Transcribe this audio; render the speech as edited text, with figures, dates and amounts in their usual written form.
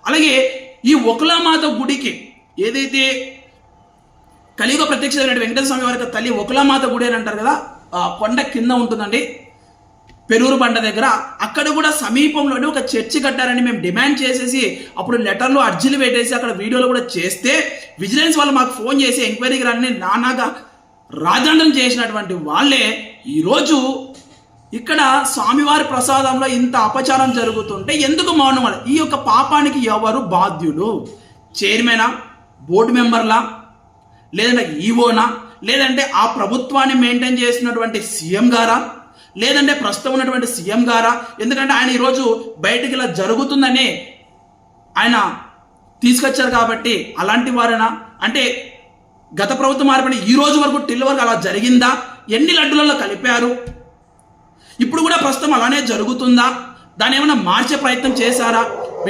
అలాగే ఈ ఒకలామాత గుడికి ఏదైతే కలియుగ ప్రత్యక్షమైన వెంకటేశ్వర స్వామి వారి తల్లి ఒకలామాత గుడి అని అంటారు కదా, కొండ కింద ఉంటుందండి పెరూరు బండ దగ్గర. అక్కడ కూడా సమీపంలోనే ఒక చర్చి కట్టారని మేము డిమాండ్ చేసేసి అప్పుడు లెటర్లు అర్జీలు పెట్టేసి అక్కడ వీడియోలు కూడా చేస్తే విజిలెన్స్ వాళ్ళు మాకు ఫోన్ చేసి ఎంక్వైరీకి రాని నానాగా రాజాండం చేసినటువంటి వాళ్ళే ఈరోజు ఇక్కడ స్వామివారి ప్రసాదంలో ఇంత అపచారం జరుగుతుంటే ఎందుకు మౌనం? ఈ యొక్క పాపానికి ఎవరు బాధ్యులు? చైర్మనా, బోర్డు మెంబర్లా, లేదంటే ఈవోనా, లేదంటే ఆ ప్రభుత్వాన్ని మెయింటైన్ చేస్తున్నటువంటి సీఎం గారా, లేదంటే ప్రస్తుతం ఉన్నటువంటి సీఎం గారా? ఎందుకంటే ఆయన ఈరోజు బయటికి ఇలా జరుగుతుందని ఆయన తీసుకొచ్చారు కాబట్టి అలాంటి వారేనా? అంటే గత ప్రభుత్వం మారిపోయిన ఈ రోజు వరకు టిల్ వరకు అలా జరిగిందా? ఎన్ని లడ్డులలో కలిపారు? ఇప్పుడు కూడా ప్రస్తుతం అలానే జరుగుతుందా? దాన్ని ఏమైనా మార్చే ప్రయత్నం చేశారా?